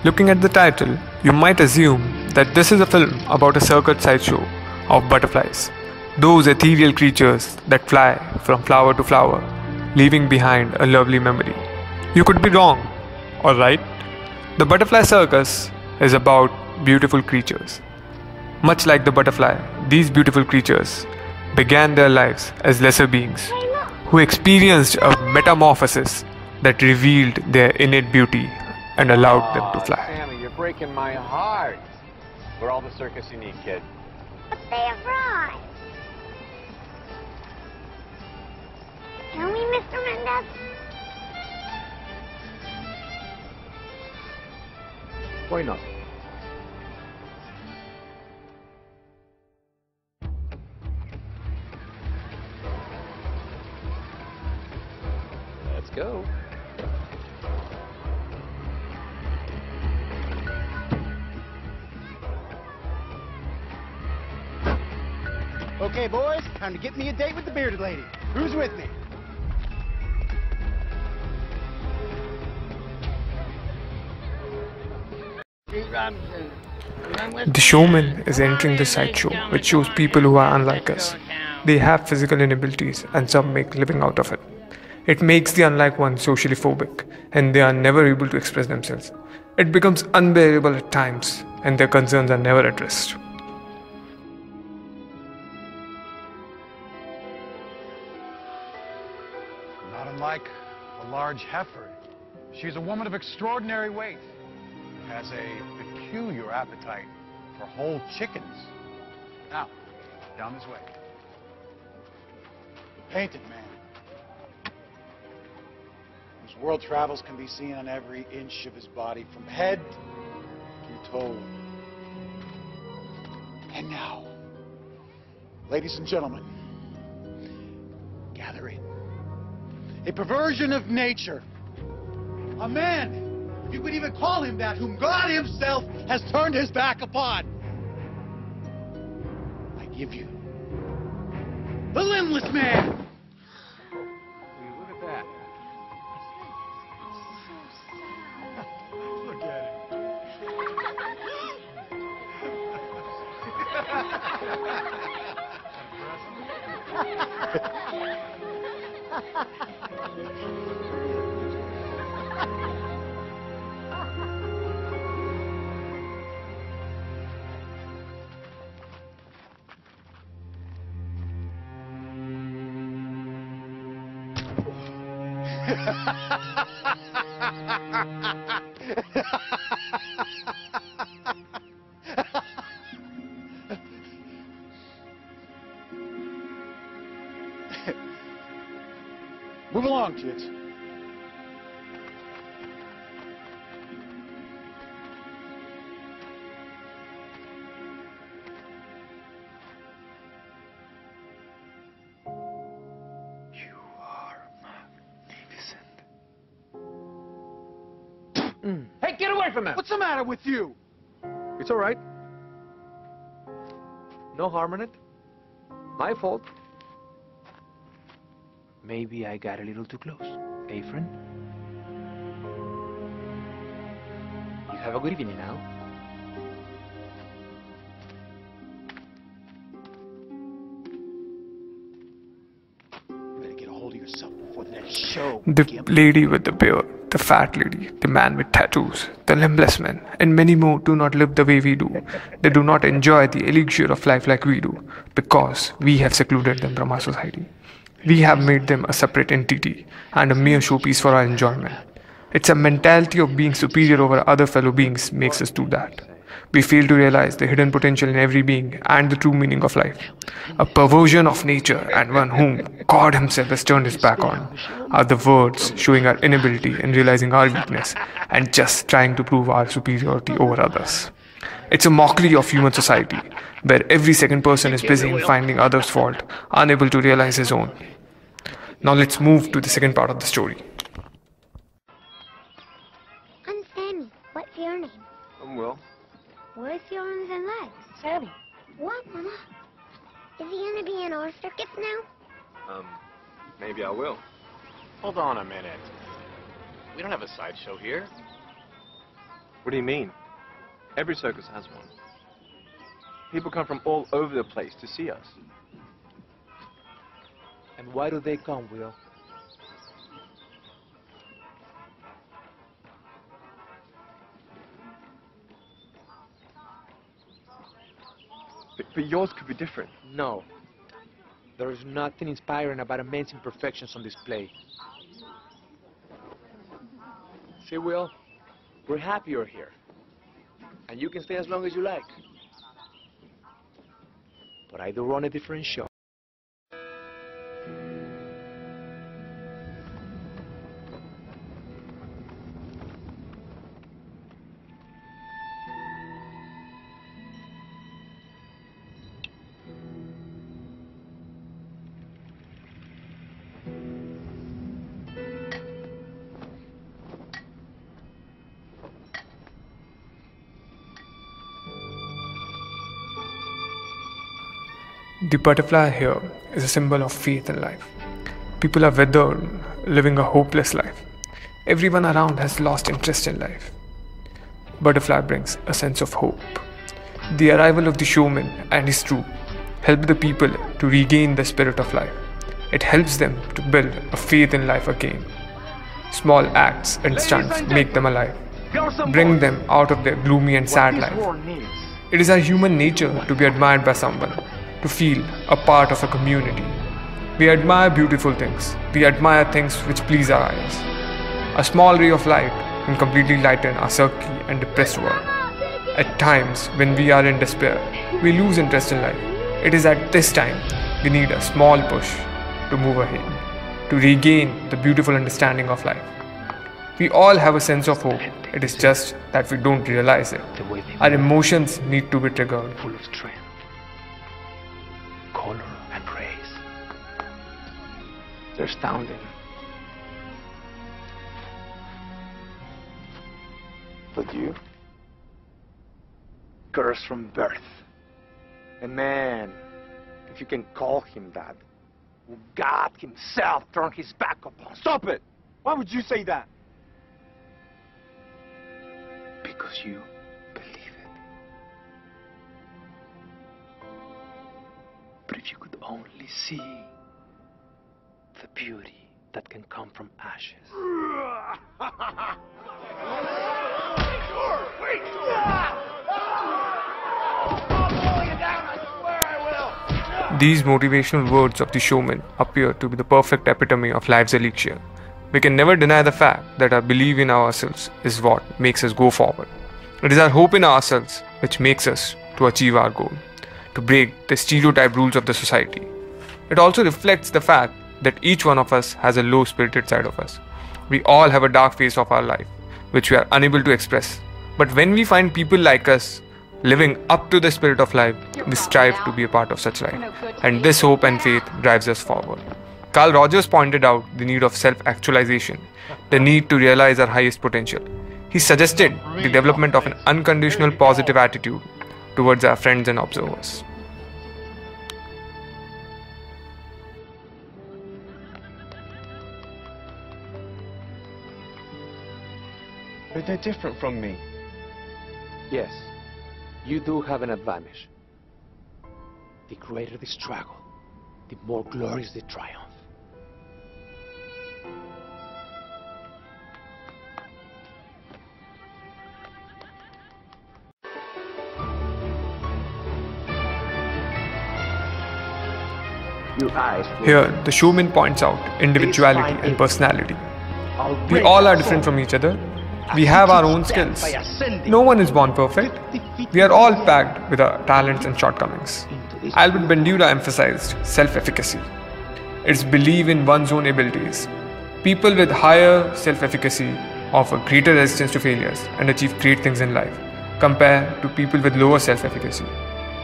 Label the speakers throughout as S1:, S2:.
S1: Looking at the title, you might assume that this is a film about a circus sideshow of butterflies, those ethereal creatures that fly from flower to flower, leaving behind a lovely memory. You could be wrong, or right. The Butterfly Circus is about beautiful creatures. Much like the butterfly, these beautiful creatures began their lives as lesser beings who experienced a metamorphosis that revealed their innate beauty and allowed them to fly.
S2: Sammy, you're breaking my heart. We're all the circus you need, kid.
S3: But they arrived. Tell me, Mr. Mendez.
S2: Why not? Let's go.
S4: Okay, boys, time to get me a date with the bearded lady. Who's with me?
S1: The showman is entering the sideshow, which shows people who are unlike us. They have physical inabilities, and some make living out of it. It makes the unlike ones socially phobic, and they are never able to express themselves. It becomes unbearable at times, and their concerns are never addressed.
S5: Not unlike a large heifer, she's a woman of extraordinary weight, has a peculiar appetite for whole chickens. Now, down this way. The painted man, whose world travels can be seen on every inch of his body, from head to toe. And now, ladies and gentlemen, gather in. A perversion of nature. A man, you could even call him that, whom God himself has turned his back upon. I give you the limbless man.
S2: Look at that.
S5: Look at Move along, kids.
S2: You are magnificent. Hey, get away from him!
S4: What's the matter with you?
S2: It's all right. No harm in it. My fault. Maybe I got a little too close. Hey, friend? You have a good evening now.
S4: You better get a hold of yourself before the next show.
S1: The lady with the beard, the fat lady, the man with tattoos, the limbless man, and many more do not live the way we do. They do not enjoy the elixir of life like we do, because we have secluded them from our society. We have made them a separate entity and a mere showpiece for our enjoyment. It's a mentality of being superior over other fellow beings makes us do that. We fail to realize the hidden potential in every being and the true meaning of life. A perversion of nature and one whom God himself has turned his back on are the words showing our inability in realizing our weakness and just trying to prove our superiority over others. It's a mockery of human society, where every second person is busy in finding others' fault, unable to realize his own. Now let's move to the second part of the story.
S3: I'm Sammy. What's your name?
S2: I'm Will.
S3: Where's your arms and legs?
S6: Sammy.
S3: What, Mama? Is he gonna be in our circus now?
S2: Maybe I will. Hold on a minute. We don't have a sideshow here. What do you mean? Every circus has one. People come from all over the place to see us.
S6: And why do they come, Will?
S2: But yours could be different.
S6: No. There is nothing inspiring about immense imperfections on display. See, Will, we're happy you're here. And you can stay as long as you like. But I do run a different show.
S1: The butterfly here is a symbol of faith in life. People are withered, living a hopeless life. Everyone around has lost interest in life. Butterfly brings a sense of hope. The arrival of the showman and his troupe help the people to regain the spirit of life. It helps them to build a faith in life again. Small acts and stunts make them alive, bring them out of their gloomy and sad life. It is our human nature to be admired by someone, to feel a part of a community. We admire beautiful things. We admire things which please our eyes. A small ray of light can completely lighten our sulky and depressed world. At times, when we are in despair, we lose interest in life. It is at this time we need a small push to move ahead, to regain the beautiful understanding of life. We all have a sense of hope. It is just that we don't realize it. Our emotions need to be triggered.
S6: Full of strength, color, and grace. They're astounding.
S2: But you?
S6: Cursed from birth. A man, if you can call him that, who God himself turned his back upon.
S2: Stop it! Why would you say that?
S6: Because you believe it. But if you could only see the beauty that can come from ashes.
S1: These motivational words of the showman appear to be the perfect epitome of life's elixir. We can never deny the fact that our belief in ourselves is what makes us go forward. It is our hope in ourselves which makes us to achieve our goal, to break the stereotype rules of the society. It also reflects the fact that each one of us has a low-spirited side of us. We all have a dark phase of our life, which we are unable to express. But when we find people like us living up to the spirit of life, we strive to be a part of such life. And this hope and faith drives us forward. Carl Rogers pointed out the need of self-actualization, the need to realize our highest potential. He suggested the development of an unconditional positive attitude towards our friends and observers.
S2: But they're different from me.
S6: Yes, you do have an advantage. The greater the struggle, the more glorious the triumph.
S1: Here, the showman points out individuality and personality. We all are different from each other. We have our own skills. No one is born perfect. We are all packed with our talents and shortcomings. Albert Bandura emphasized self-efficacy. It's belief in one's own abilities. People with higher self-efficacy offer greater resistance to failures and achieve great things in life, compared to people with lower self-efficacy.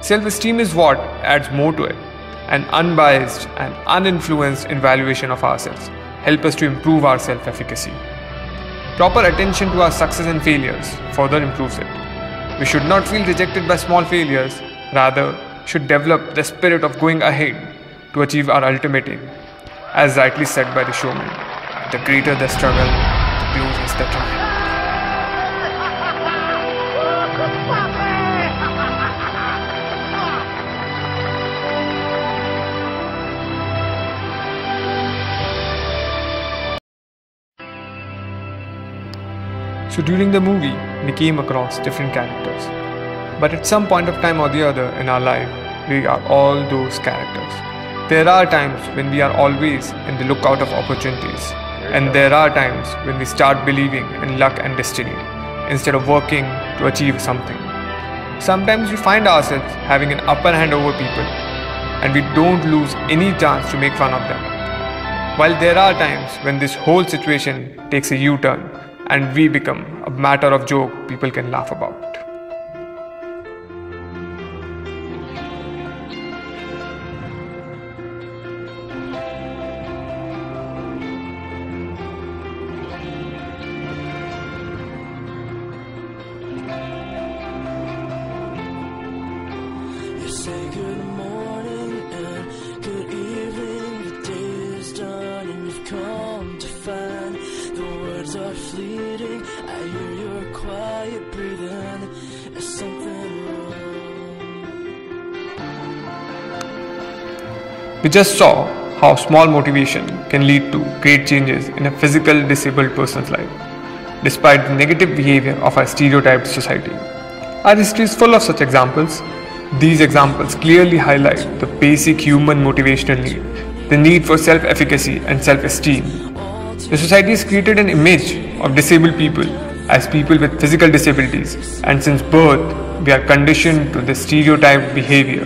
S1: Self-esteem is what adds more to it. An unbiased and uninfluenced evaluation of ourselves help us to improve our self-efficacy. Proper attention to our success and failures further improves it. We should not feel rejected by small failures, rather should develop the spirit of going ahead to achieve our ultimate aim. As rightly said by the showman, the greater the struggle, the glorious the triumph. So during the movie, we came across different characters. But at some point of time or the other in our life, we are all those characters. There are times when we are always in the lookout of opportunities. And there are times when we start believing in luck and destiny instead of working to achieve something. Sometimes we find ourselves having an upper hand over people and we don't lose any chance to make fun of them. While there are times when this whole situation takes a U-turn and we become a matter of joke people can laugh about.
S7: Say good morning and good evening. The day is done and you've come to find the words are fleeting. I hear your quiet breathing. Is something wrong?
S1: We just saw how small motivation can lead to great changes in a physical disabled person's life, despite the negative behavior of our stereotyped society. Our history is full of such examples. These examples clearly highlight the basic human motivational need, the need for self-efficacy and self-esteem. The society has created an image of disabled people as people with physical disabilities, and since birth, we are conditioned to this stereotyped behavior.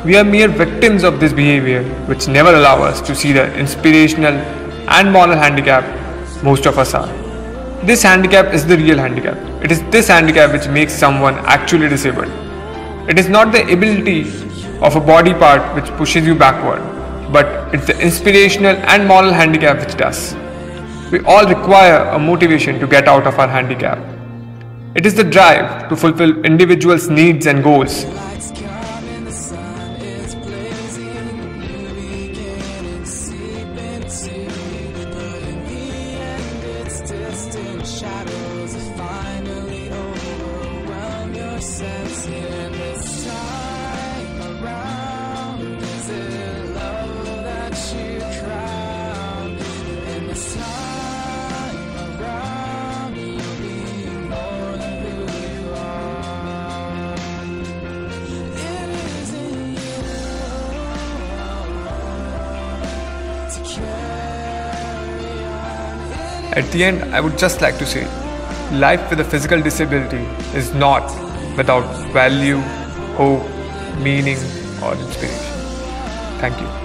S1: We are mere victims of this behavior, which never allow us to see the inspirational and moral handicap most of us are. This handicap is the real handicap. It is this handicap which makes someone actually disabled. It is not the ability of a body part which pushes you backward, but it's the inspirational and moral handicap which does. We all require a motivation to get out of our handicap. It is the drive to fulfill individuals' needs and goals. At the end, I would just like to say, life with a physical disability is not without value, hope, meaning, or inspiration. Thank you.